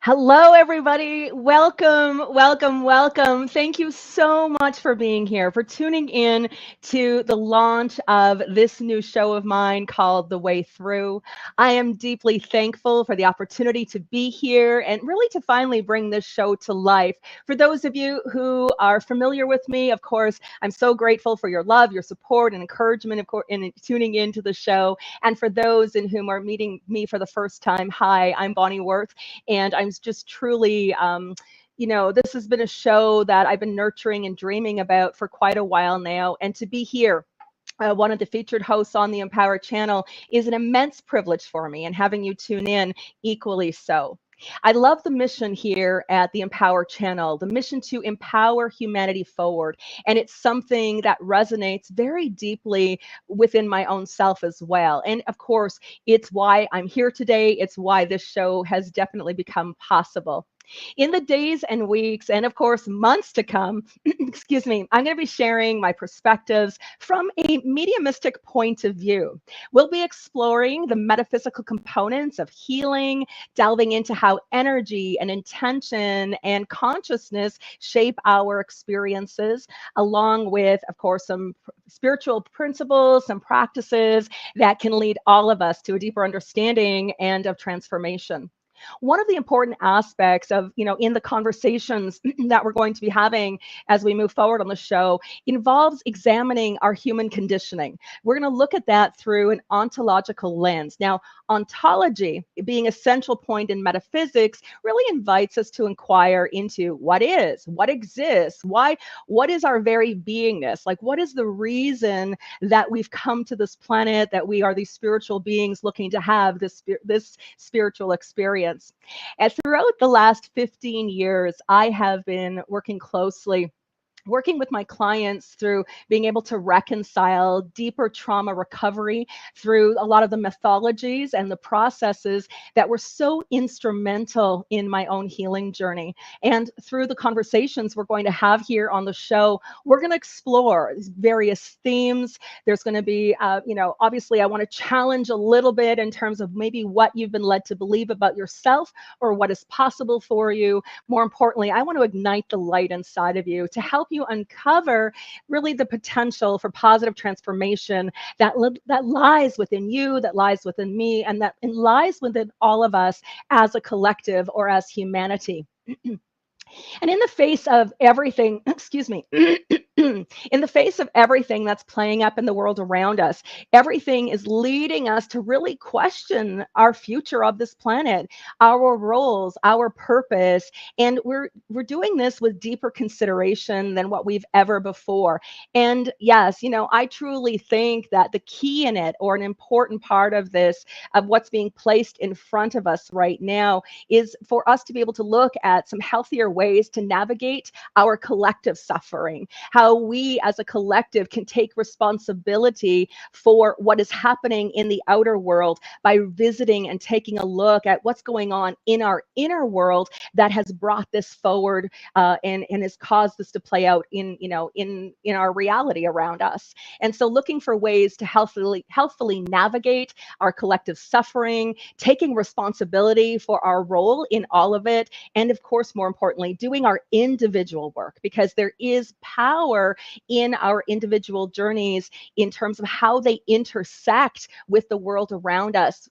Hello, everybody. Welcome, welcome, welcome. Thank you so much for being here, for tuning in to the launch of this new show of mine called The Way Through. I am deeply thankful for the opportunity to be here and really to finally bring this show to life. For those of you who are familiar with me, of course, I'm so grateful for your love, your support, and encouragement in tuning into the show. And for those in whom are meeting me for the first time, hi, I'm Bonnie Wirth, and I'm just truly this has been a show that I've been nurturing and dreaming about for quite a while now. And to be here, one of the featured hosts on the Empower channel, is an immense privilege for me, and having you tune in equally so. I love the mission here at the Empower channel, the mission to empower humanity forward. And it's something that resonates very deeply within my own self as well. And of course, it's why I'm here today. It's why this show has definitely become possible. In the days and weeks, and of course, months to come, excuse me, I'm going to be sharing my perspectives from a mediumistic point of view. We'll be exploring the metaphysical components of healing, delving into how energy and intention and consciousness shape our experiences, along with, of course, some spiritual principles, some practices that can lead all of us to a deeper understanding and of transformation. One of the important aspects of, in the conversations that we're going to be having as we move forward on the show involves examining our human conditioning. We're going to look at that through an ontological lens. Now, ontology, being a central point in metaphysics, really invites us to inquire into what is, what exists, what is our very beingness? Like, what is the reason that we've come to this planet, that we are these spiritual beings looking to have this spiritual experience? And throughout the last 15 years, I have been working with my clients through being able to reconcile deeper trauma recovery through a lot of the mythologies and the processes that were so instrumental in my own healing journey. And through the conversations we're going to have here on the show, we're going to explore various themes. There's going to be, obviously, I want to challenge a little bit in terms of maybe what you've been led to believe about yourself or what is possible for you. More importantly, I want to ignite the light inside of you to help you uncover really the potential for positive transformation that lies within you, that lies within me, and that lies within all of us as a collective or as humanity. And in the face of everything, excuse me, in the face of everything that's playing up in the world around us, everything is leading us to really question our future of this planet, our roles, our purpose, and we're doing this with deeper consideration than what we've ever before. And yes, I truly think that the key in it, or an important part of this, of what's being placed in front of us right now, is for us to be able to look at some healthier ways to navigate our collective suffering, how we as a collective can take responsibility for what is happening in the outer world by visiting and taking a look at what's going on in our inner world that has brought this forward, and has caused this to play out in our reality around us. And so looking for ways to healthfully navigate our collective suffering, taking responsibility for our role in all of it, and of course, more importantly, doing our individual work, because there is power in our individual journeys in terms of how they intersect with the world around us,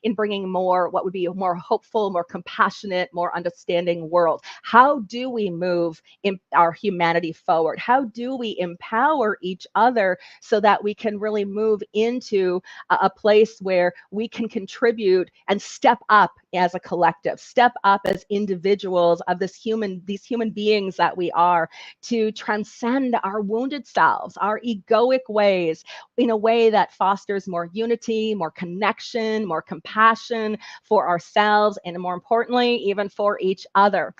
in bringing more, what would be a more hopeful, more compassionate, more understanding world. How do we move in our humanity forward? How do we empower each other so that we can really move into a place where we can contribute and step up as a collective, step up as individuals of these human beings that we are, to transcend our wounded selves, our egoic ways, in a way that fosters more unity, more connection, more compassion for ourselves, and more importantly, even for each other.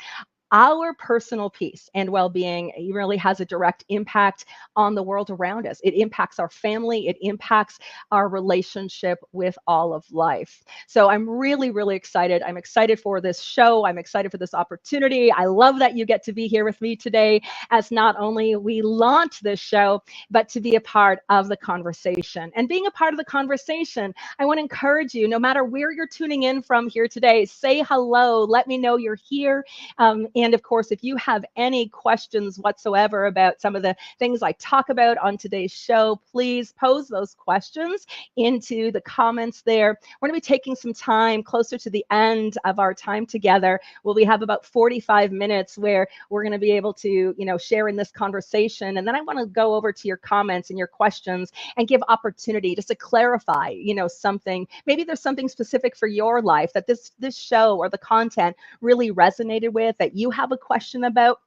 our personal peace and well-being really has a direct impact on the world around us. It impacts our family, it impacts our relationship with all of life. So I'm really, really excited. I'm excited for this show. I'm excited for this opportunity. I love that you get to be here with me today as not only we launch this show, but to be a part of the conversation. And being a part of the conversation, I want to encourage you, no matter where you're tuning in from here today, say hello. Let me know you're here. And of course, if you have any questions whatsoever about some of the things I talk about on today's show, please pose those questions into the comments there. We're going to be taking some time closer to the end of our time together. We have about 45 minutes where we're going to be able to, share in this conversation. And then I want to go over to your comments and your questions and give opportunity just to clarify, something. Maybe there's something specific for your life that this show or the content really resonated with, that you have a question about.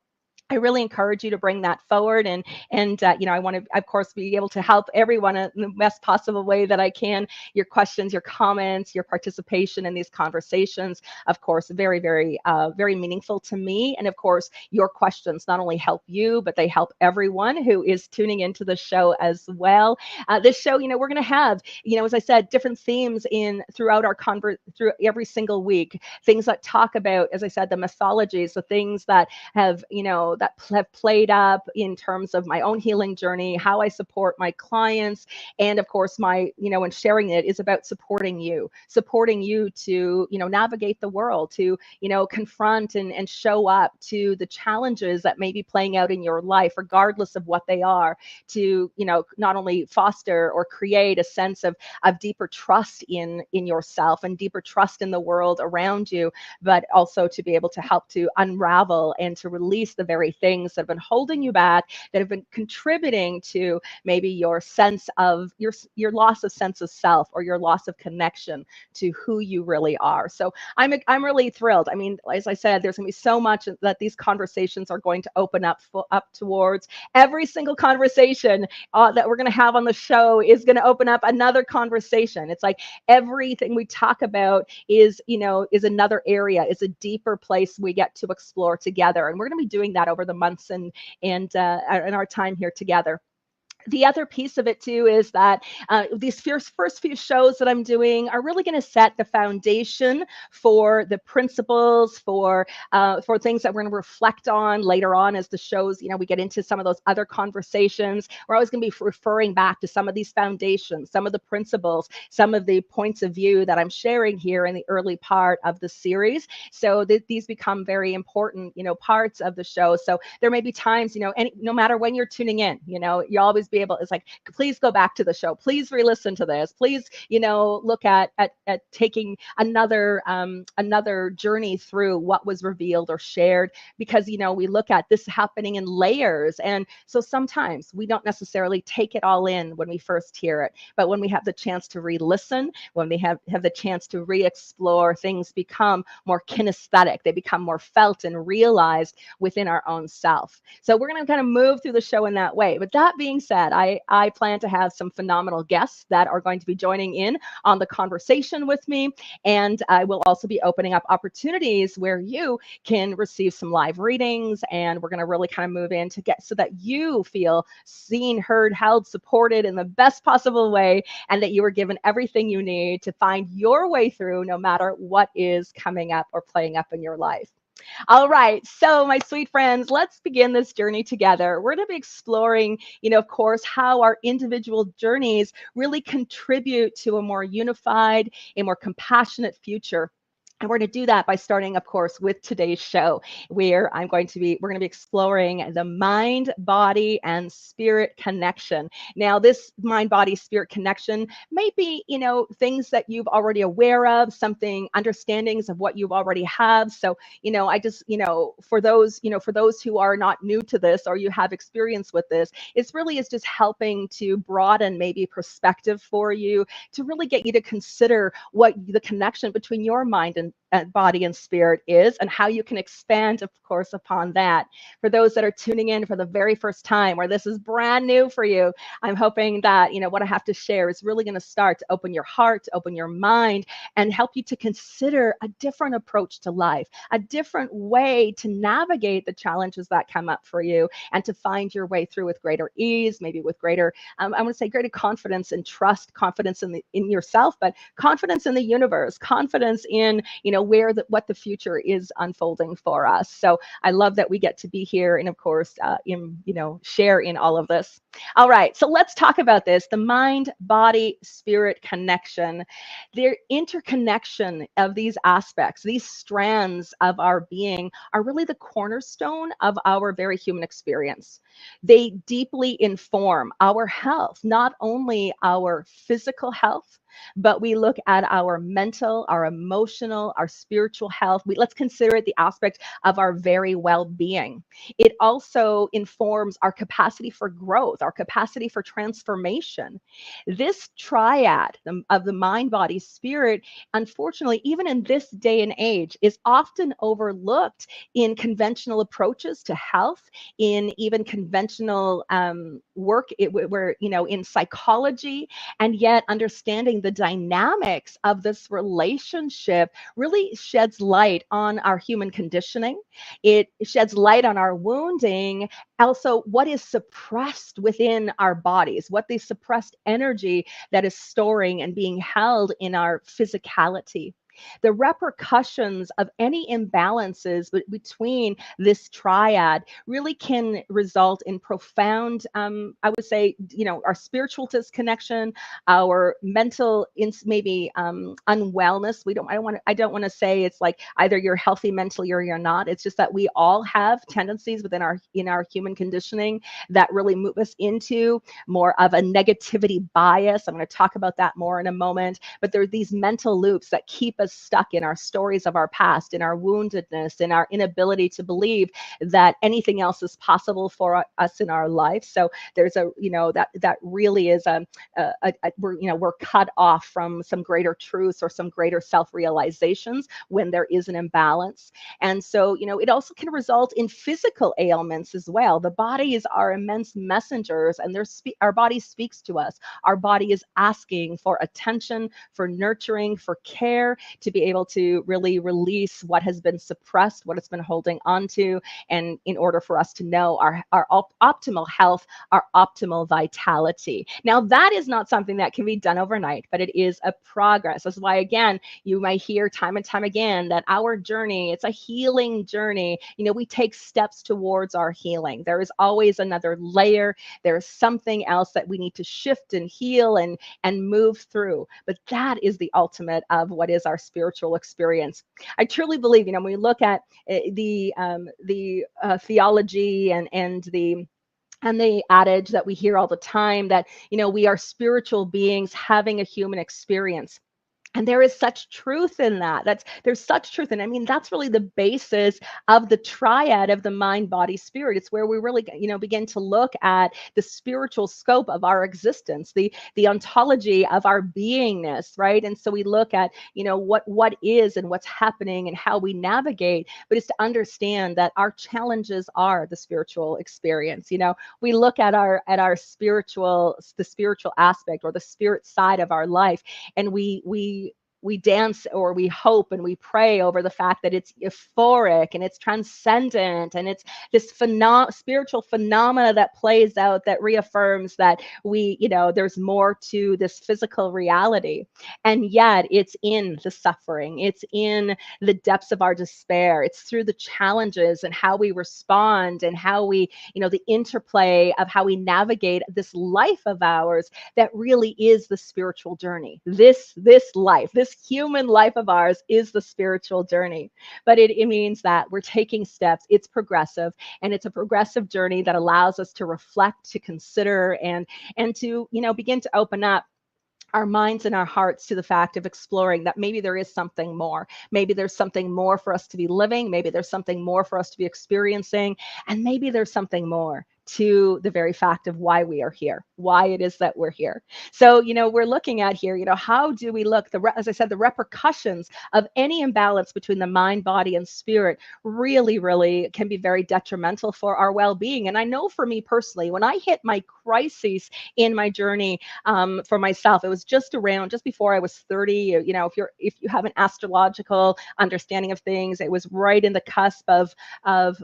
I really encourage you to bring that forward, and I want to, of course, be able to help everyone in the best possible way that I can. Your questions, your comments, your participation in these conversations, of course, very, very, very meaningful to me. And of course, your questions not only help you, but they help everyone who is tuning into the show as well. This show, we're going to have, as I said, different themes throughout our through every single week. Things that talk about, as I said, the mythologies, the things that have, that have played up in terms of my own healing journey, how I support my clients. And of course, and sharing it is about supporting you to, navigate the world, to, confront and show up to the challenges that may be playing out in your life, regardless of what they are, to, not only foster or create a sense of deeper trust in yourself and deeper trust in the world around you, but also to be able to help to unravel and to release the very things that have been holding you back, that have been contributing to maybe your sense of your loss of sense of self, or your loss of connection to who you really are. So I'm really thrilled. I mean, as I said, there's going to be so much that these conversations are going to open up towards. Every single conversation that we're going to have on the show is going to open up another conversation. It's like everything we talk about is another area, is a deeper place we get to explore together. And we're going to be doing that over the months and in our time here together. The other piece of it too is that these first few shows that I'm doing are really going to set the foundation for the principles, for things that we're going to reflect on later on as the shows, we get into some of those other conversations. We're always going to be referring back to some of these foundations, some of the principles, some of the points of view that I'm sharing here in the early part of the series. So these become very important, parts of the show. So there may be times, no matter when you're tuning in, you always be able, it's like, please go back to the show, please re-listen to this, please look at taking another journey through what was revealed or shared, because we look at this happening in layers, and so sometimes we don't necessarily take it all in when we first hear it, but when we have the chance to re-listen, when we have the chance to re-explore, things become more kinesthetic, they become more felt and realized within our own self. So we're going to kind of move through the show in that way. But that being said, I plan to have some phenomenal guests that are going to be joining in on the conversation with me. And I will also be opening up opportunities where you can receive some live readings. And we're going to really kind of move in to get so that you feel seen, heard, held, supported in the best possible way, and that you are given everything you need to find your way through no matter what is coming up or playing up in your life. All right. So, my sweet friends, let's begin this journey together. We're going to be exploring, of course, how our individual journeys really contribute to a more unified, a more compassionate future. And we're going to do that by starting, of course, with today's show, where we're going to be exploring the mind, body, and spirit connection. Now, this mind, body, spirit connection may be, things that you've already aware of, understandings of what you've already have. So, I just, for those who are not new to this, or you have experience with this, it's really is just helping to broaden maybe perspective for you, to really get you to consider what the connection between your mind and body and spirit is, and how you can expand, of course, upon that. For those that are tuning in for the very first time, or this is brand new for you, I'm hoping that what I have to share is really going to start to open your heart, to open your mind, and help you to consider a different approach to life, a different way to navigate the challenges that come up for you, and to find your way through with greater ease, maybe with greater, I want to say greater confidence and trust, confidence in yourself, but confidence in the universe, confidence in what the future is unfolding for us. So I love that we get to be here, and of course, share in all of this. All right, so let's talk about this: the mind, body, spirit connection. The interconnection of these aspects, these strands of our being, are really the cornerstone of our very human experience. They deeply inform our health, not only our physical health, but we look at our mental, our emotional, our spiritual health. Let's consider it the aspect of our very well-being. It also informs our capacity for growth, our capacity for transformation. This triad of the mind, body, spirit, unfortunately, even in this day and age, is often overlooked in conventional approaches to health, in even conventional work, where in psychology, and yet understanding the dynamics of this relationship really sheds light on our human conditioning. It sheds light on our wounding, also what is suppressed within our bodies, what the suppressed energy that is storing and being held in our physicality. The repercussions of any imbalances between this triad really can result in profound, I would say, our spiritual disconnection, our mental, maybe unwellness. I don't want to say it's like either you're healthy mentally or you're not. It's just that we all have tendencies within our human conditioning that really move us into more of a negativity bias. I'm going to talk about that more in a moment. But there are these mental loops that keep us stuck in our stories of our past, in our woundedness, in our inability to believe that anything else is possible for us in our life. So there's that really is we're cut off from some greater truths or some greater self-realizations when there is an imbalance. And so it also can result in physical ailments as well. The bodies are immense messengers, and our body speaks to us. Our body is asking for attention, for nurturing, for care, to be able to really release what has been suppressed, what it's been holding onto, and in order for us to know our optimal health, our optimal vitality. Now, that is not something that can be done overnight, but it is a progress. That's why, again, you might hear time and time again that our journey, it's a healing journey. We take steps towards our healing. There is always another layer. There is something else that we need to shift and heal and move through. But that is the ultimate of what is our spiritual experience. I truly believe, when we look at the theology and the adage that we hear all the time that, we are spiritual beings having a human experience. And there is such truth in that. There's such truth. And I mean, that's really the basis of the triad of the mind, body, spirit. It's where we really, begin to look at the spiritual scope of our existence, the ontology of our beingness, right? And so we look at, what is and what's happening and how we navigate, but it's to understand that our challenges are the spiritual experience. We look at the spiritual aspect or the spirit side of our life, and we dance or we hope and we pray over the fact that it's euphoric and it's transcendent and it's this spiritual phenomena that plays out, that reaffirms that there's more to this physical reality. And yet it's in the suffering, it's in the depths of our despair, it's through the challenges and how we respond and how we, the interplay of how we navigate this life of ours that really is the spiritual journey. This life, this human life of ours is the spiritual journey. But it means that we're taking steps. It's progressive, and it's a progressive journey that allows us to reflect, to consider, and to begin to open up our minds and our hearts to the fact of exploring that maybe there is something more. Maybe there's something more for us to be living. Maybe there's something more for us to be experiencing. And maybe there's something more to the very fact of why we are here, why it is that we're here. So, we're looking at here, how do we look, as I said, the repercussions of any imbalance between the mind, body, and spirit really, really can be very detrimental for our well-being. And I know for me personally, when I hit my crises in my journey, for myself, it was just before I was 30. If you have an astrological understanding of things, it was right in the cusp of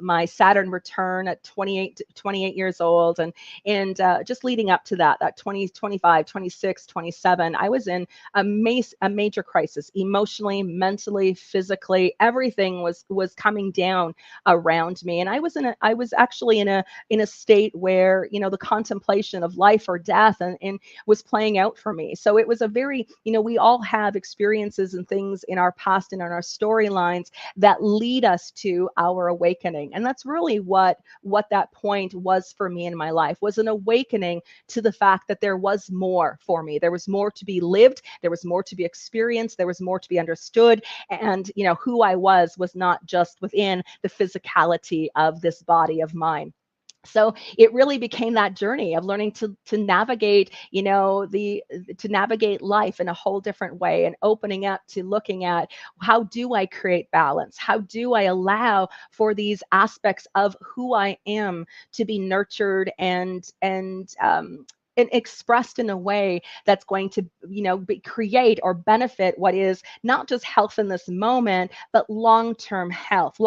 my Saturn return at 28 years old, and just leading up to that 20, 25, 26, 27, I was in a major crisis, emotionally, mentally, physically. Everything was coming down around me, and I was actually in a state where the contemplation of life or death and was playing out for me. So it was a very, we all have experiences and things in our past and in our storylines that lead us to our awakening. And that's really what that point was for me in my life, was an awakening to the fact that there was more for me. There was more to be lived, there was more to be experienced, there was more to be understood. And who I was not just within the physicality of this body of mine. So it really became that journey of learning to navigate, to navigate life in a whole different way, and opening up to looking at, how do I create balance? How do I allow for these aspects of who I am to be nurtured and expressed in a way that's going to, create or benefit what is not just health in this moment, but long-term health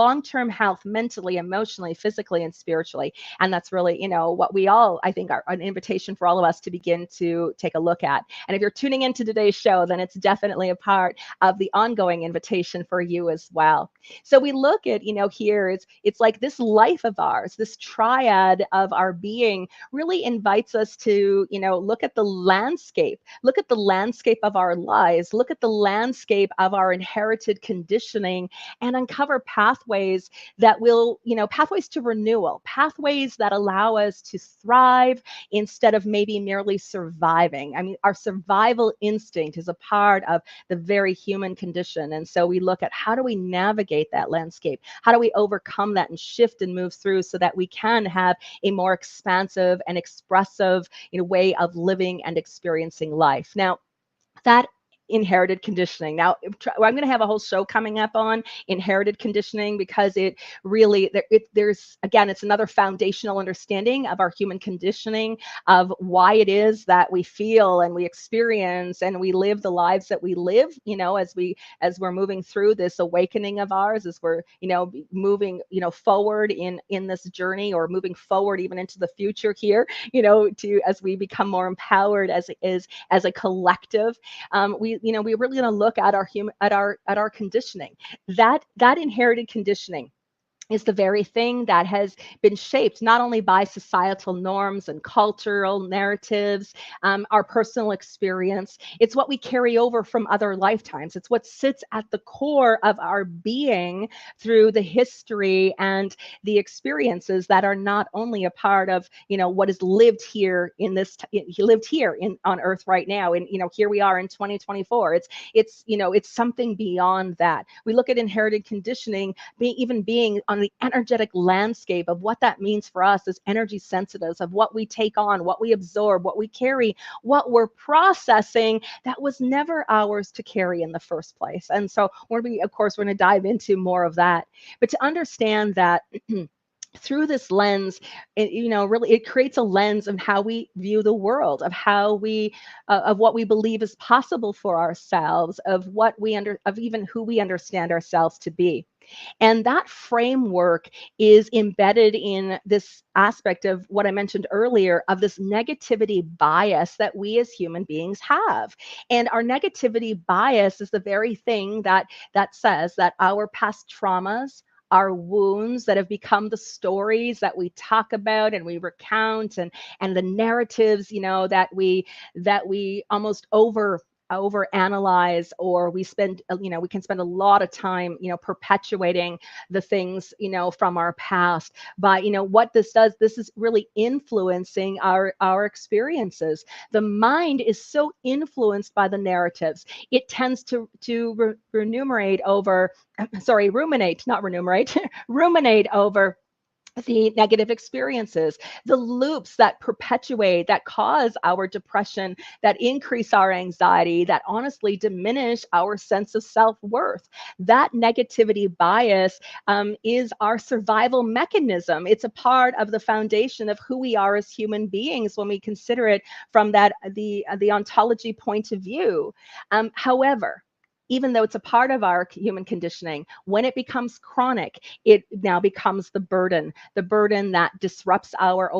mentally, emotionally, physically, and spiritually. And that's really, what we all, I think, are an invitation for all of us to begin to take a look at. And if you're tuning into today's show, then it's definitely a part of the ongoing invitation for you as well. So we look at, here, it's like this life of ours, this triad of our being really invites us to, look at the landscape of our lives, look at the landscape of our inherited conditioning, and uncover pathways that will, pathways to renewal, pathways that allow us to thrive instead of maybe merely surviving. I mean, our survival instinct is a part of the very human condition. And so we look at, how do we navigate that landscape? How do we overcome that and shift and move through so that we can have a more expansive and expressive, way of living and experiencing life? Now, that inherited conditioning. Now, I'm going to have a whole show coming up on inherited conditioning, because it really, there's, again, it's another foundational understanding of our human conditioning, of why it is that we feel and we experience and we live the lives that we live, as we're moving through this awakening of ours, as we're, moving, forward in this journey, or moving forward even into the future here, as we become more empowered as a collective. We're really going to look at our conditioning, that inherited conditioning is the very thing that has been shaped not only by societal norms and cultural narratives, our personal experience. It's what we carry over from other lifetimes. It's what sits at the core of our being through the history and the experiences that are not only a part of, what is lived here on Earth right now. And, here we are in 2024. It's something beyond that. We look at inherited conditioning being on the energetic landscape of what that means for us as energy sensitives, of what we take on, what we absorb, what we carry, what we're processing that was never ours to carry in the first place. And so we're going to dive into more of that. But to understand that through this lens, really it creates a lens of how we view the world, of how of what we believe is possible for ourselves, of even who we understand ourselves to be. And that framework is embedded in this aspect of what I mentioned earlier, of this negativity bias that we as human beings have. And our negativity bias is the very thing that says that our past traumas, our wounds that have become the stories that we talk about and we recount, and the narratives, that we almost overanalyze, or we can spend a lot of time, perpetuating the things, from our past. But what this does, this is really influencing our experiences. The mind is so influenced by the narratives. It tends to ruminate, not remunerate, ruminate over the negative experiences, the loops that perpetuate, that cause our depression, that increase our anxiety, that honestly diminish our sense of self-worth. That negativity bias is our survival mechanism. It's a part of the foundation of who we are as human beings when we consider it from the ontology point of view. However, even though it's a part of our human conditioning, when it becomes chronic, it now becomes the burden that disrupts our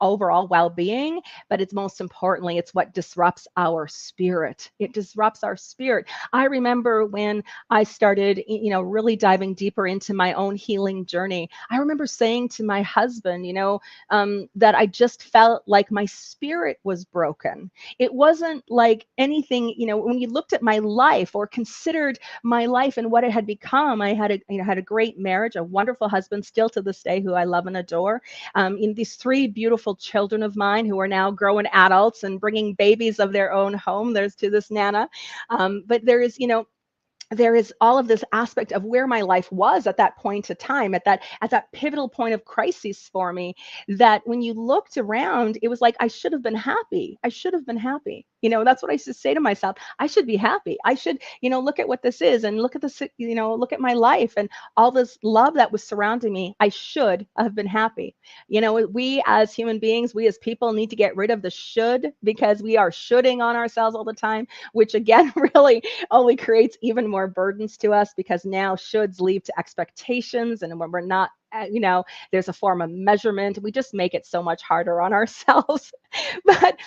overall well-being, but it's most importantly, it's what disrupts our spirit. It disrupts our spirit. I remember when I started, really diving deeper into my own healing journey, I remember saying to my husband, that I just felt like my spirit was broken. It wasn't like anything, when you looked at my life or considered my life and what it had become. I had a great marriage, a wonderful husband, still to this day, who I love and adore. These three beautiful children of mine who are now grown adults and bringing babies of their own home. There's to this Nana, but there is all of this aspect of where my life was at that point of time, at that pivotal point of crisis for me, that when you looked around, it was like I should have been happy. I should have been happy. That's what I used to say to myself. I should be happy. I should, look at what this is and look at this, look at my life and all this love that was surrounding me. I should have been happy. We as human beings, we as people need to get rid of the should, because we are shoulding on ourselves all the time, which again really only creates even more burdens to us, because now shoulds lead to expectations, and when we're not, there's a form of measurement. We just make it so much harder on ourselves. But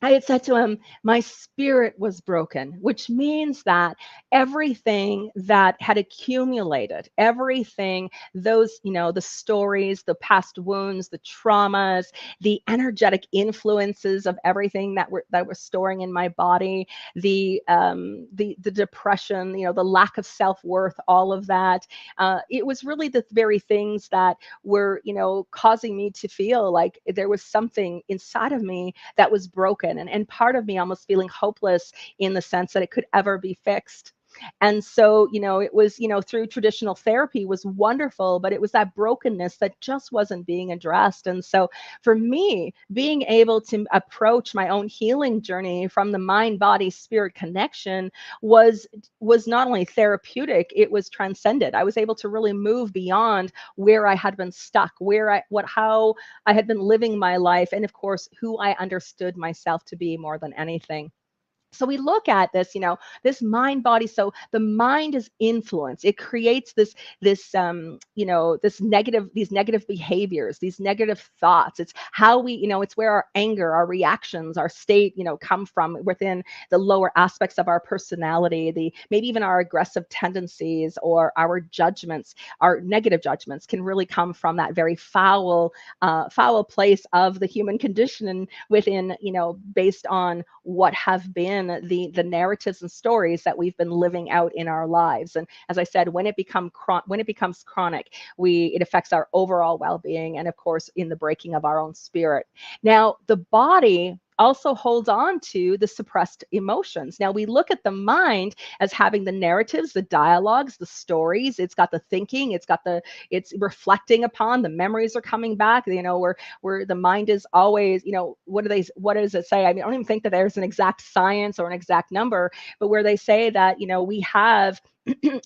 I had said to him, my spirit was broken, which means that everything that had accumulated, everything, those, the stories, the past wounds, the traumas, the energetic influences of everything that was storing in my body, the depression, the lack of self-worth, all of that. It was really the very things that were, causing me to feel like there was something inside of me that was broken, and part of me almost feeling hopeless in the sense that it could ever be fixed. And so, it was, through traditional therapy was wonderful, but it was that brokenness that just wasn't being addressed. And so for me, being able to approach my own healing journey from the mind, body, spirit connection was not only therapeutic, it was transcended. I was able to really move beyond where I had been stuck, how I had been living my life, and of course, who I understood myself to be more than anything. So we look at this, this mind body. So the mind is influence. It creates these negative behaviors, these negative thoughts. It's how we, it's where our anger, our reactions, our state, come from within the lower aspects of our personality, maybe even our aggressive tendencies or our judgments, our negative judgments can really come from that very foul place of the human condition, and within, based on what have been the narratives and stories that we've been living out in our lives. And as I said, when it becomes chronic, it affects our overall well-being, and of course in the breaking of our own spirit. Now the body also holds on to the suppressed emotions. Now we look at the mind as having the narratives, the dialogues, the stories. It's got the thinking, it's reflecting upon, the memories are coming back, where the mind is always, what does it say? I mean, I don't even think that there's an exact science or an exact number, but where they say that, we have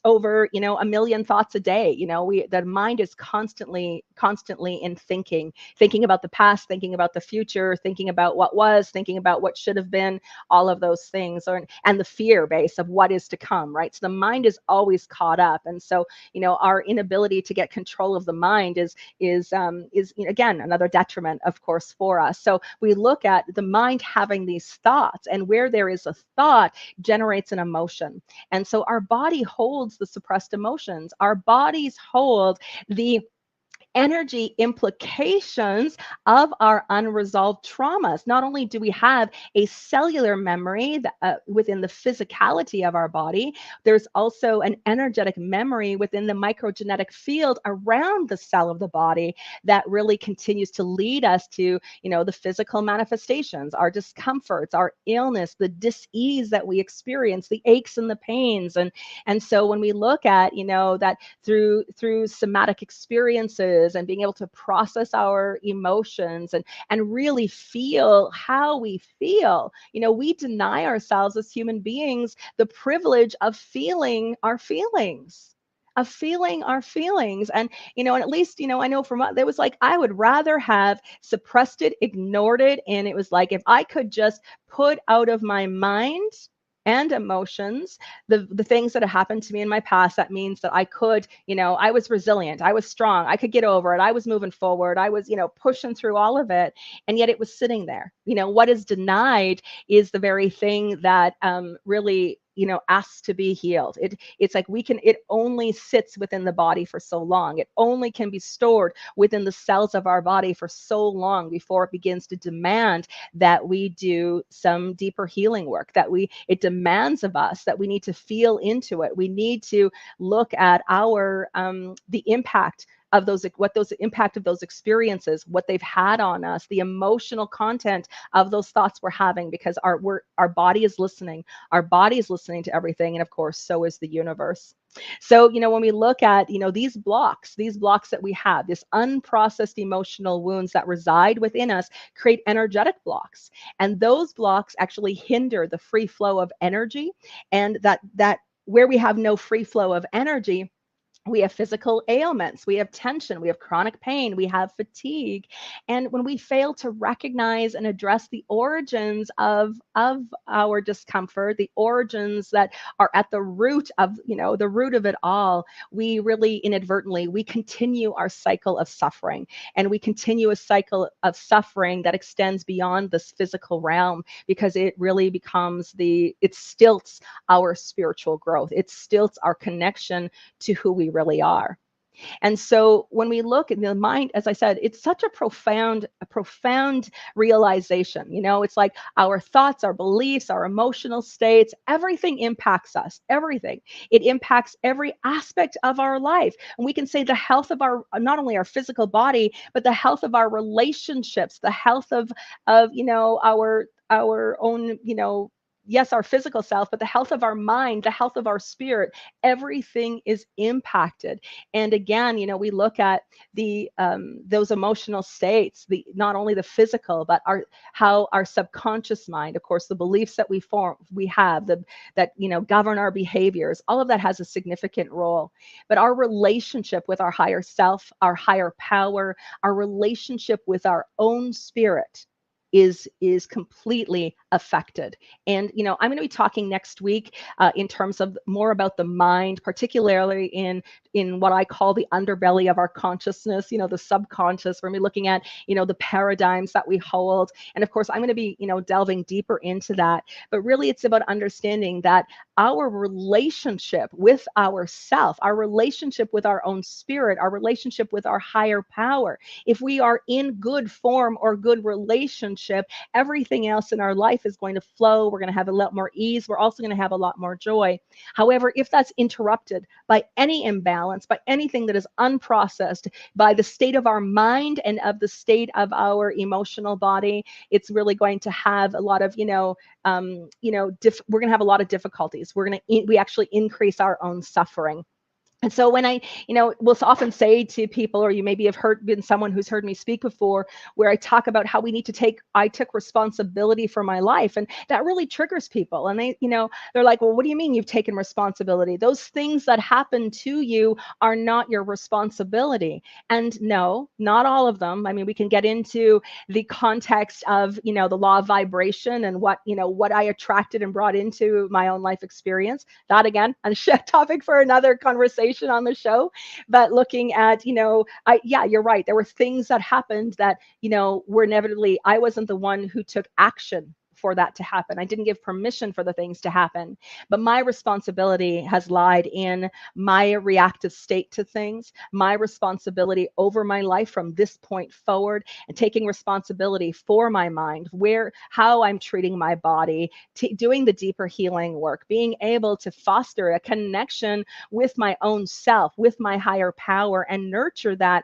over, a million thoughts a day. The mind is constantly in thinking about the past, thinking about the future, thinking about what was, thinking about what should have been, all of those things, and the fear base of what is to come, right? So the mind is always caught up. And so, our inability to get control of the mind is again, another detriment, of course, for us. So we look at the mind having these thoughts, and where there is a thought generates an emotion. And so our body holds the suppressed emotions. Our bodies hold the energy implications of our unresolved traumas. Not only do we have a cellular memory within the physicality of our body, there's also an energetic memory within the microgenetic field around the cell of the body that really continues to lead us to, the physical manifestations, our discomforts, our illness, the dis-ease that we experience, the aches and the pains. And so when we look at, that through somatic experiences, experiences and being able to process our emotions and really feel how we feel. We deny ourselves as human beings the privilege of feeling our feelings. Of feeling our feelings. And at least, I know there was like, I would rather have suppressed it, ignored it. And it was like, if I could just put out of my mind and emotions the things that have happened to me in my past, that means that I could, I was resilient, I was strong, I could get over it, I was moving forward, I was, pushing through all of it. And yet it was sitting there. What is denied is the very thing that really, asks to be healed. It's like it only sits within the body for so long. It only can be stored within the cells of our body for so long before it begins to demand that we do some deeper healing work, it demands of us that we need to feel into it. We need to look at the impact of those impact of those experiences, what they've had on us, the emotional content of those thoughts we're having, because our body is listening. Our body is listening to everything, and of course, so is the universe. So, when we look at, these blocks that we have, this unprocessed emotional wounds that reside within us, create energetic blocks. And those blocks actually hinder the free flow of energy. And that where we have no free flow of energy, we have physical ailments, we have tension, we have chronic pain, we have fatigue. And when we fail to recognize and address the origins of our discomfort, the origins that are at the root of, the root of it all, we really inadvertently, we continue our cycle of suffering. And we continue a cycle of suffering that extends beyond this physical realm, because it really it stilts our spiritual growth. It stilts our connection to who we really are. And so when we look at the mind, as I said, it's such a profound realization. It's like our thoughts, our beliefs, our emotional states, everything impacts us. Everything. It impacts every aspect of our life. And we can say the health of not only our physical body, but the health of our relationships, the health of our own, yes, our physical self, but the health of our mind, the health of our spirit, everything is impacted. And again, we look at those emotional states, not only the physical, but how our subconscious mind, of course, the beliefs that we have that govern our behaviors, all of that has a significant role. But our relationship with our higher self, our higher power, our relationship with our own spirit is completely affected. And I'm going to be talking next week in terms of more about the mind, particularly in what I call the underbelly of our consciousness, the subconscious. We're going to be looking at the paradigms that we hold, and of course I'm going to be delving deeper into that. But really, it's about understanding that our relationship with ourself, our relationship with our own spirit, our relationship with our higher power, if we are in good form or good relationship, everything else in our life is going to flow. We're going to have a lot more ease. We're also going to have a lot more joy. However, if that's interrupted by any imbalance, by anything that is unprocessed, by the state of our mind and of the state of our emotional body, it's really going to have a lot of, we're going to have a lot of difficulties. We actually increase our own suffering. And so when I, will often say to people, or you maybe have been someone who's heard me speak before, where I talk about how we need to I took responsibility for my life. And that really triggers people. And they're like, well, what do you mean you've taken responsibility? Those things that happen to you are not your responsibility. And no, not all of them. I mean, we can get into the context of, the law of vibration and what I attracted and brought into my own life experience. That again, a topic for another conversation on the show. But looking at, you're right. There were things that happened that, were inevitably, I wasn't the one who took action for that to happen. I didn't give permission for the things to happen. But my responsibility has lied in my reactive state to things, my responsibility over my life from this point forward, and taking responsibility for my mind, how I'm treating my body, doing the deeper healing work, being able to foster a connection with my own self, with my higher power, and nurture that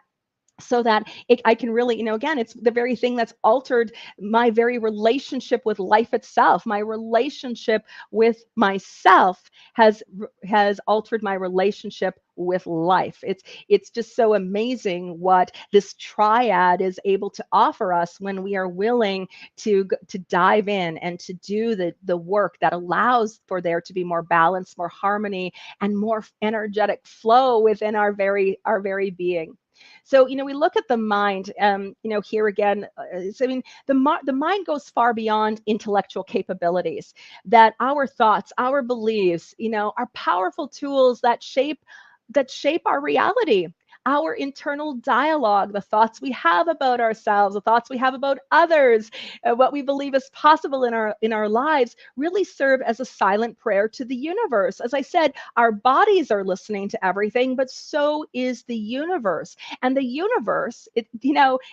so that I can really, again, it's the very thing that's altered my very relationship with life itself. My relationship with myself has altered my relationship with life. It's just so amazing what this triad is able to offer us when we are willing to dive in and to do the work that allows for there to be more balance, more harmony, and more energetic flow within our very being. So, we look at the mind, here again, I mean, the mind goes far beyond intellectual capabilities, that our thoughts, our beliefs, are powerful tools that shape our reality. Our internal dialogue, the thoughts we have about ourselves, the thoughts we have about others, what we believe is possible in our lives, really serve as a silent prayer to the universe. As I said, our bodies are listening to everything, but so is the universe. And the universe,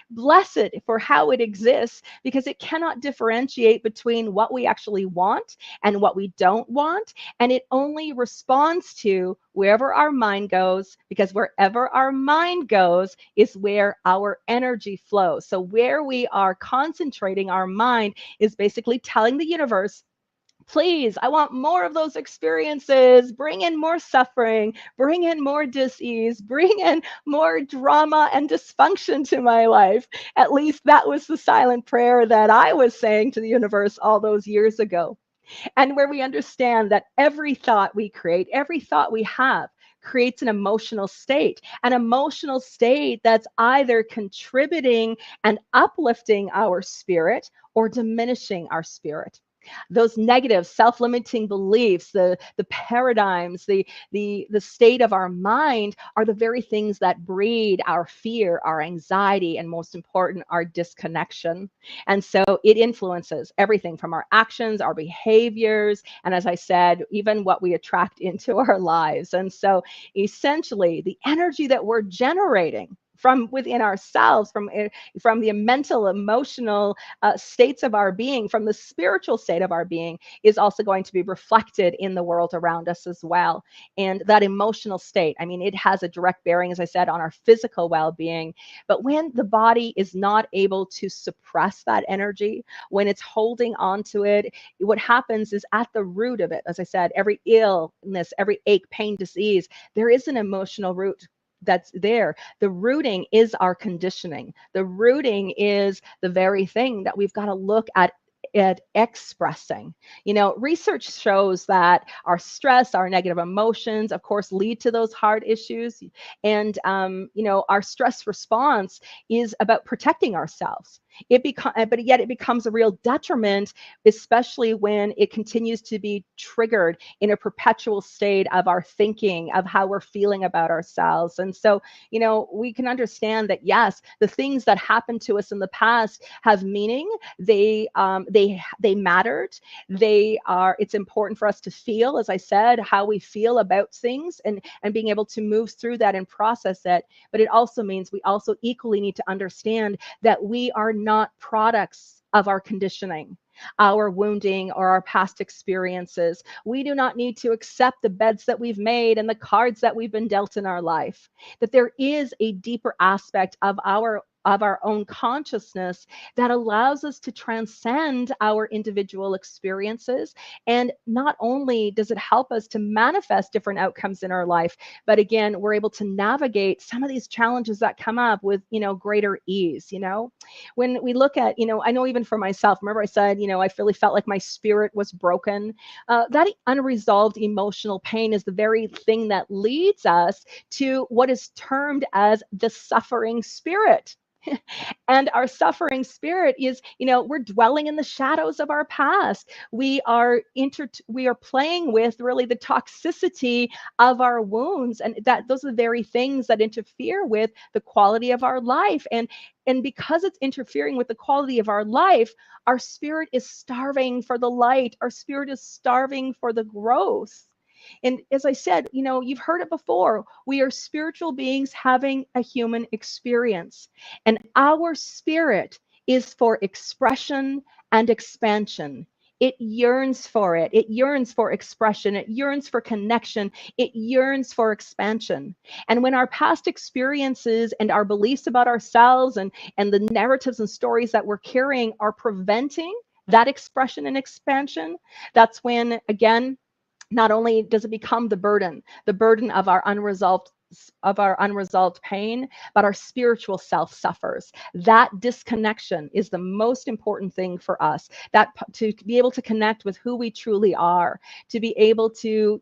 blessed for how it exists, because it cannot differentiate between what we actually want and what we don't want. And it only responds to wherever our mind goes, because wherever our mind goes is where our energy flows. So where we are concentrating our mind is basically telling the universe, please, I want more of those experiences. Bring in more suffering, bring in more dis-ease, bring in more drama and dysfunction to my life. At least that was the silent prayer that I was saying to the universe all those years ago. And where we understand that every thought we create, every thought we have, creates an emotional state that's either contributing and uplifting our spirit or diminishing our spirit. Those negative self-limiting beliefs, the paradigms, the state of our mind are the very things that breed our fear, our anxiety, and most important, our disconnection. And so it influences everything from our actions, our behaviors, and as I said, even what we attract into our lives. And so essentially, the energy that we're generating from within ourselves, from the mental, emotional states of our being, from the spiritual state of our being, is also going to be reflected in the world around us as well. And that emotional state, I mean, it has a direct bearing, as I said, on our physical well-being. But when the body is not able to suppress that energy, when it's holding on to it, what happens is at the root of it, as I said, every illness, every ache, pain, disease, there is an emotional root that's there. The rooting is our conditioning. The rooting is the very thing that we've got to look at expressing. Research shows that our stress, our negative emotions, of course, lead to those heart issues. And, our stress response is about protecting ourselves. But yet it becomes a real detriment, especially when it continues to be triggered in a perpetual state of our thinking, of how we're feeling about ourselves. And so, we can understand that, yes, the things that happened to us in the past have meaning. They mattered. It's important for us to feel, as I said, how we feel about things, and being able to move through that and process it. But it also means we also equally need to understand that we are not products of our conditioning, our wounding, or our past experiences. We do not need to accept the beds that we've made and the cards that we've been dealt in our life. That there is a deeper aspect of our own consciousness that allows us to transcend our individual experiences. And not only does it help us to manifest different outcomes in our life, but again, we're able to navigate some of these challenges that come up with, greater ease. When we look at, I know even for myself, remember I said, I really felt like my spirit was broken. That unresolved emotional pain is the very thing that leads us to what is termed as the suffering spirit. And our suffering spirit is, we're dwelling in the shadows of our past. We are playing with really the toxicity of our wounds, and that those are the very things that interfere with the quality of our life. And because it's interfering with the quality of our life, our spirit is starving for the light. Our spirit is starving for the growth. And as I said, you've heard it before. We are spiritual beings having a human experience. And our spirit is for expression and expansion. It yearns for it. It yearns for expression. It yearns for connection. It yearns for expansion. And when our past experiences and our beliefs about ourselves and the narratives and stories that we're carrying are preventing that expression and expansion, that's when, again, not only does it become the burden of our unresolved pain, but our spiritual self suffers. That disconnection is the most important thing for us. That to be able to connect with who we truly are, to be able to,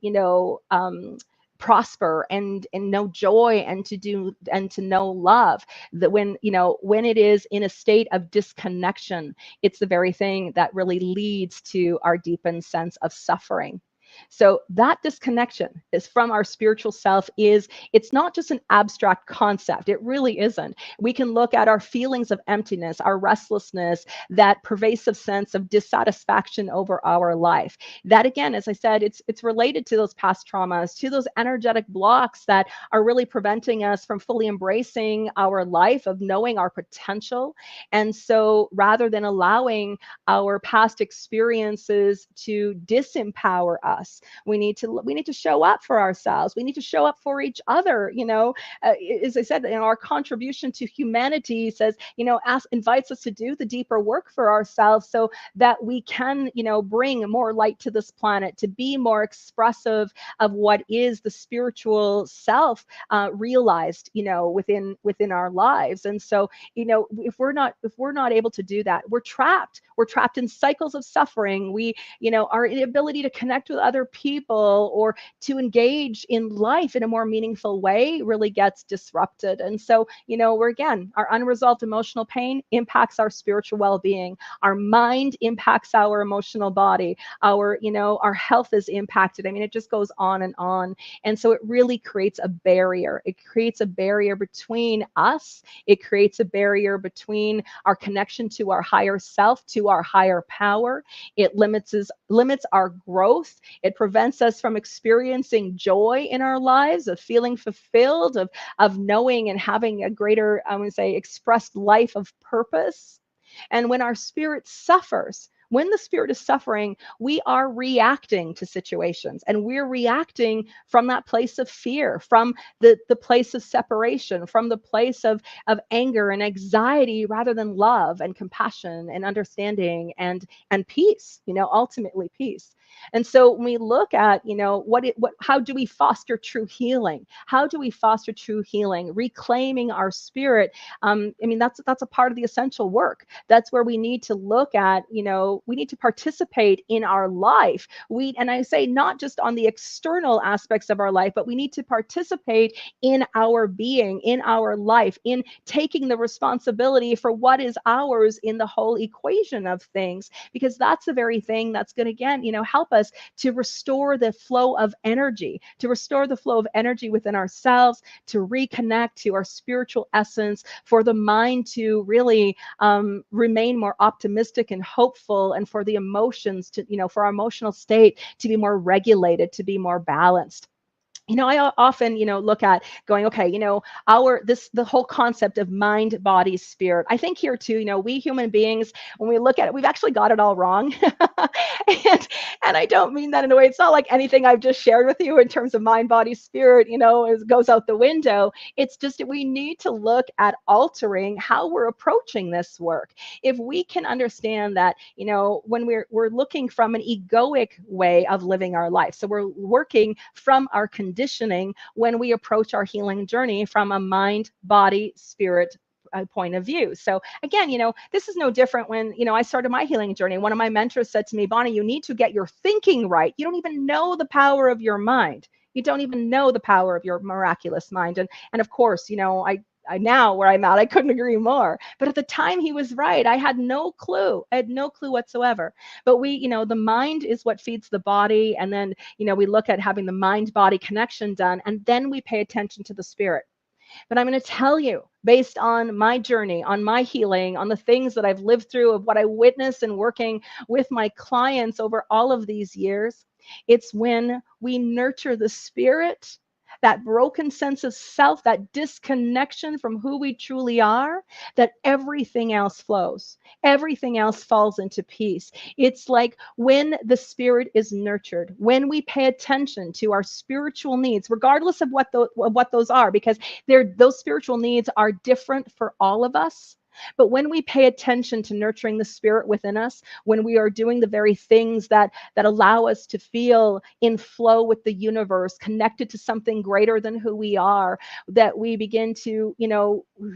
prosper and know joy and to do and to know love, that when it is in a state of disconnection, it's the very thing that really leads to our deepened sense of suffering. So that disconnection is from our spiritual self. It's not just an abstract concept. It really isn't. We can look at our feelings of emptiness, our restlessness, that pervasive sense of dissatisfaction over our life. That, again, as I said, it's related to those past traumas, to those energetic blocks that are really preventing us from fully embracing our life, of knowing our potential. And so rather than allowing our past experiences to disempower us, we need to show up for ourselves. We need to show up for each other. As I said, our contribution to humanity says, invites us to do the deeper work for ourselves, so that we can, bring more light to this planet, to be more expressive of what is the spiritual self, realized, within our lives. And so, if we're not able to do that, we're trapped. We're trapped in cycles of suffering. Our inability to connect with other people or to engage in life in a more meaningful way really gets disrupted. And so, our unresolved emotional pain impacts our spiritual well-being. Our mind impacts our emotional body. Our health is impacted. I mean, it just goes on and on. And so it really creates a barrier. It creates a barrier between us. It creates a barrier between our connection to our higher self, to our higher power. It limits our growth. It prevents us from experiencing joy in our lives, of feeling fulfilled, of knowing and having a greater, I would say, expressed life of purpose. And when our spirit suffers, when the spirit is suffering, we are reacting to situations, and we're reacting from that place of fear, from the place of separation, from the place of anger and anxiety, rather than love and compassion and understanding and peace, ultimately peace. And so when we look at, how do we foster true healing? How do we foster true healing? Reclaiming our spirit. That's a part of the essential work. That's where we need to look at, we need to participate in our life. And I say not just on the external aspects of our life, but we need to participate in our being, in our life, in taking the responsibility for what is ours in the whole equation of things, because that's the very thing that's going to, again, help us to restore the flow of energy, within ourselves, to reconnect to our spiritual essence, for the mind to really remain more optimistic and hopeful, and for the emotions to, for our emotional state to be more regulated, to be more balanced. I often, look at going, okay, the whole concept of mind, body, spirit. I think here too, we human beings, when we look at it, we've actually got it all wrong. and I don't mean that in a way. It's not like anything I've just shared with you in terms of mind, body, spirit, goes out the window. It's just that we need to look at altering how we're approaching this work. If we can understand that, when we're looking from an egoic way of living our life, so we're working from our conditioning when we approach our healing journey from a mind, body, spirit point of view. So again, this is no different when, I started my healing journey. One of my mentors said to me, Bonnie, you need to get your thinking right. You don't even know the power of your mind. You don't even know the power of your miraculous mind. And of course, I now where I'm at, I couldn't agree more. But at the time he was right. I had no clue. I had no clue whatsoever. But the mind is what feeds the body. And then, we look at having the mind body connection done. And then we pay attention to the spirit. But I'm going to tell you, based on my journey, on my healing, on the things that I've lived through, of what I witnessed and working with my clients over all of these years, it's when we nurture the spirit that broken sense of self, that disconnection from who we truly are, that everything else flows. Everything else falls into peace. It's like when the spirit is nurtured, when we pay attention to our spiritual needs, regardless of what those are, because those spiritual needs are different for all of us. But when we pay attention to nurturing the spirit within us, when we are doing the very things that allow us to feel in flow with the universe, connected to something greater than who we are, that we begin to,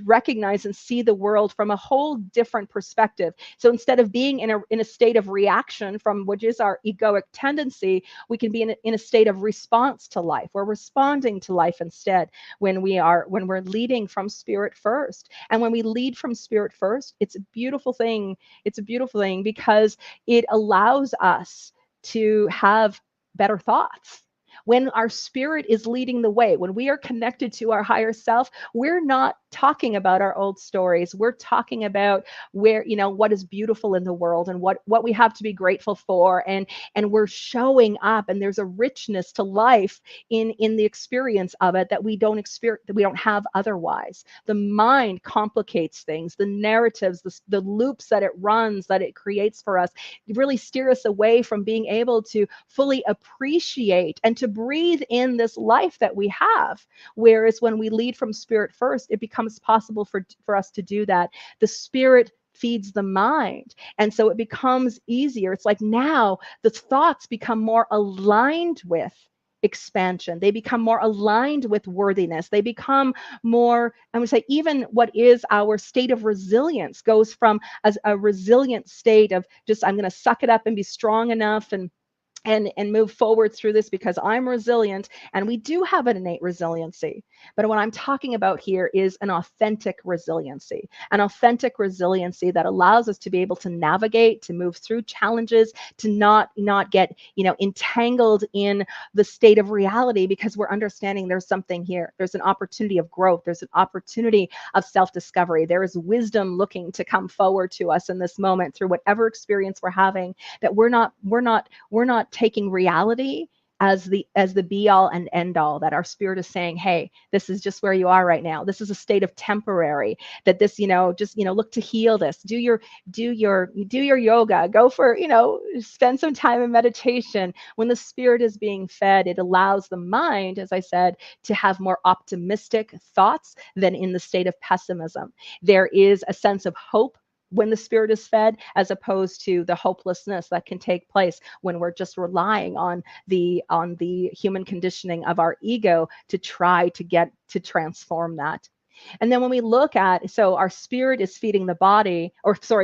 recognize and see the world from a whole different perspective. So instead of being in a state of reaction from which is our egoic tendency, we can be in a state of response to life. We're responding to life instead when we're leading from spirit first. And when we lead from spirit first, it's a beautiful thing. It's a beautiful thing because it allows us to have better thoughts. When our spirit is leading the way, when we are connected to our higher self, we're not talking about our old stories. We're talking about what is beautiful in the world and what we have to be grateful for. And we're showing up, and there's a richness to life in the experience of it that we don't have otherwise. The mind complicates things, the narratives, the loops that it runs, that it creates for us, really steer us away from being able to fully appreciate and to breathe in this life that we have. Whereas when we lead from spirit first, it becomes possible for us to do that. The spirit feeds the mind. And so it becomes easier. It's like now the thoughts become more aligned with expansion. They become more aligned with worthiness. They become more, I would say, even what is our state of resilience goes from a resilient state of just, I'm going to suck it up and be strong enough and move forward through this because I'm resilient. And we do have an innate resiliency. But what I'm talking about here is an authentic resiliency that allows us to be able to navigate, to move through challenges, to not get, entangled in the state of reality, because we're understanding there's something here. There's an opportunity of growth. There's an opportunity of self-discovery. There is wisdom looking to come forward to us in this moment through whatever experience we're having, that we're not taking reality as the be all and end all, that our spirit is saying, hey, this is just where you are right now. This is a state of temporary, that this, just, look to heal this, do your yoga, go for, spend some time in meditation. When the spirit is being fed, it allows the mind, as I said, to have more optimistic thoughts than in the state of pessimism. There is a sense of hope when the spirit is fed, as opposed to the hopelessness that can take place when we're just relying on the human conditioning of our ego to try to get to transform that. And then when we look at, so our spirit is feeding the body,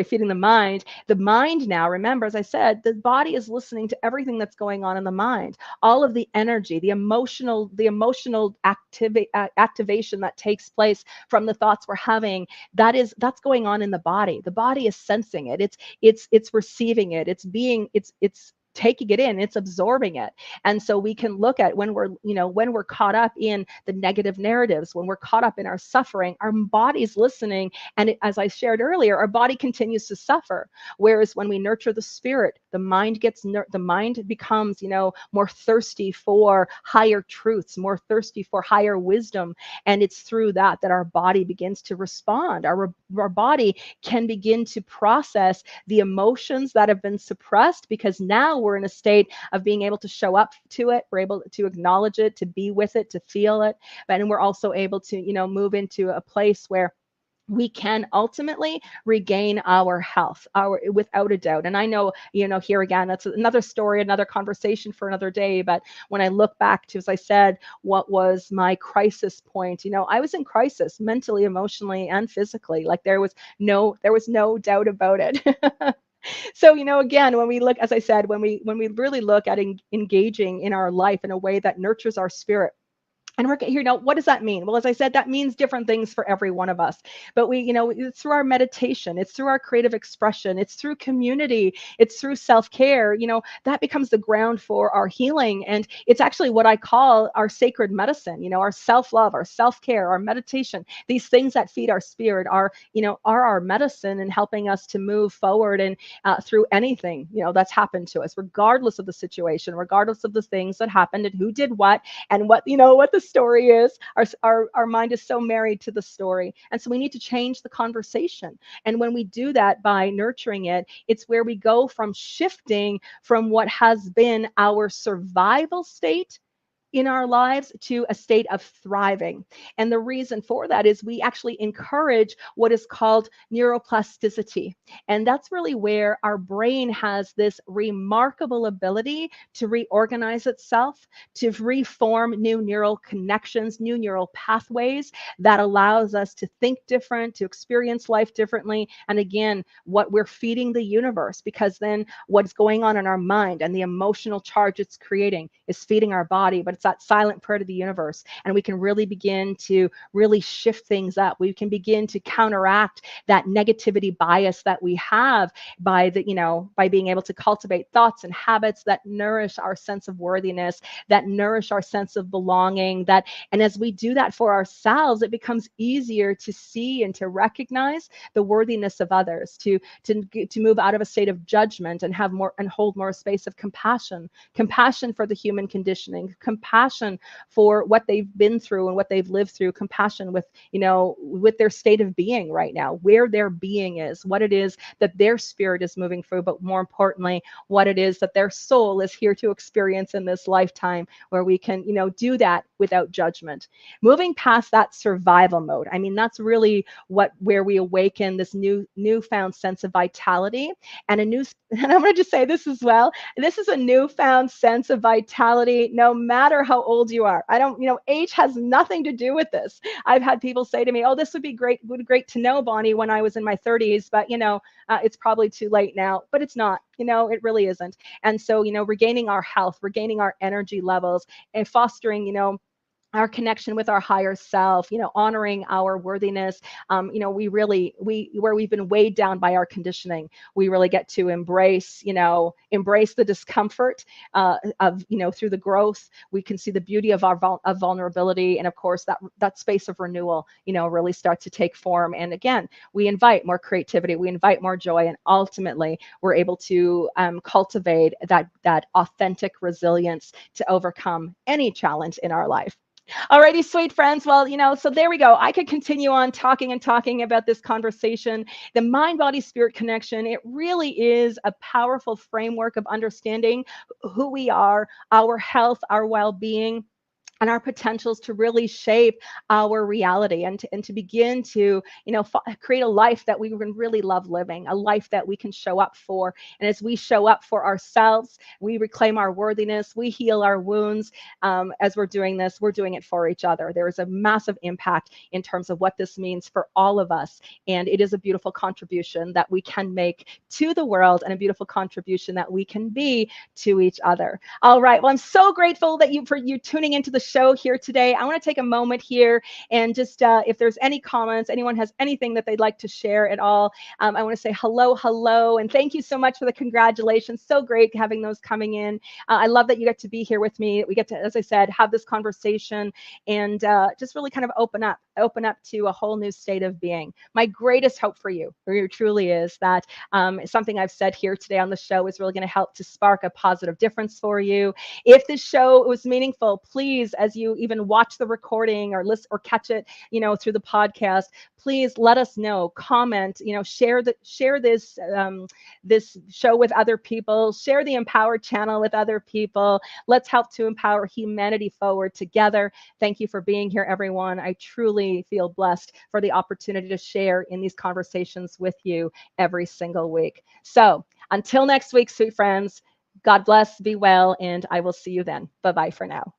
feeding the mind. The mind now, remember, as I said, the body is listening to everything that's going on in the mind. All of the energy, the emotional activation that takes place from the thoughts we're having, that's going on in the body. The body is sensing it. It's receiving it. It's taking it in, it's absorbing it. And so we can look at when we're caught up in the negative narratives, when we're caught up in our suffering, our body's listening. And as I shared earlier, our body continues to suffer. Whereas when we nurture the spirit, the mind becomes, more thirsty for higher truths, more thirsty for higher wisdom. And it's through that our body begins to respond. Our body can begin to process the emotions that have been suppressed, because now we're in a state of being able to show up to it. We're able to acknowledge it, to be with it, to feel it. And we're also able to, move into a place where we can ultimately regain our health, without a doubt. And I know, here again, that's another story, another conversation for another day. But when I look back to, as I said, what was my crisis point, I was in crisis mentally, emotionally, and physically. Like there was no doubt about it. So, again, when we look, as I said, when we really look at engaging in our life in a way that nurtures our spirit. And we're here now. What does that mean? Well, as I said, that means different things for every one of us. But it's through our meditation, it's through our creative expression, it's through community, it's through self-care. That becomes the ground for our healing. And it's actually what I call our sacred medicine, our self-love, our self-care, our meditation. These things that feed our spirit are our medicine in helping us to move forward and through anything, that's happened to us, regardless of the situation, regardless of the things that happened and who did what and what the story is. Our mind is so married to the story. And so we need to change the conversation. And when we do that by nurturing it, it's where we go from shifting from what has been our survival state in our lives to a state of thriving. And the reason for that is we actually encourage what is called neuroplasticity. And that's really where our brain has this remarkable ability to reorganize itself, to reform new neural connections, new neural pathways that allows us to think different, to experience life differently. And again, what we're feeding the universe, because then what's going on in our mind and the emotional charge it's creating is feeding our body, but it's that silent prayer to the universe. And we can really begin to really shift things up. We can begin to counteract that negativity bias that we have by by being able to cultivate thoughts and habits that nourish our sense of worthiness, that nourish our sense of belonging, and as we do that for ourselves, it becomes easier to see and to recognize the worthiness of others, to move out of a state of judgment and have more and hold more space of compassion for the human conditioning, compassion for what they've been through and what they've lived through, compassion with with their state of being right now, where their being is, what it is that their spirit is moving through, but more importantly, what it is that their soul is here to experience in this lifetime, where we can do that without judgment. Moving past that survival mode, I mean, that's really where we awaken this newfound sense of vitality and and I'm going to just say this as well. This is a newfound sense of vitality, no matter how old you are. I don't, age has nothing to do with this. I've had people say to me, "Oh, this would be great to know, Bonnie, when I was in my 30s, but it's probably too late now." But it's not. It really isn't. And so, regaining our health, regaining our energy levels, and fostering, our connection with our higher self, honoring our worthiness. We where we've been weighed down by our conditioning, we really get to embrace the discomfort of, through the growth. We can see the beauty of our of vulnerability. And of course, that space of renewal, really starts to take form. And again, we invite more creativity, we invite more joy, and ultimately we're able to cultivate that authentic resilience to overcome any challenge in our life. Alrighty, sweet friends. Well, so there we go. I could continue on talking and talking about this conversation. The mind, body, spirit connection, it really is a powerful framework of understanding who we are, our health, our well-being, and our potentials to really shape our reality, and to begin to create a life that we can really love living, a life that we can show up for. And as we show up for ourselves, we reclaim our worthiness, we heal our wounds. As we're doing this, we're doing it for each other. There is a massive impact in terms of what this means for all of us, and it is a beautiful contribution that we can make to the world, and a beautiful contribution that we can be to each other. All right, well, I'm so grateful for you tuning into the show here today. I want to take a moment here and just if there's any comments, anyone has anything that they'd like to share at all, I want to say hello, and thank you so much for the congratulations. So great having those coming in. I love that you get to be here with me. We get to, as I said, have this conversation and just really kind of open up to a whole new state of being. My greatest hope for you truly is that something I've said here today on the show is really going to help to spark a positive difference for you. If this show was meaningful, please, as you even watch the recording or listen or catch it, through the podcast, please let us know. Comment, share this this show with other people. Share the Empowered channel with other people. Let's help to empower humanity forward together. Thank you for being here, everyone. I truly feel blessed for the opportunity to share in these conversations with you every single week. So until next week, sweet friends, God bless, be well, and I will see you then. Bye-bye for now.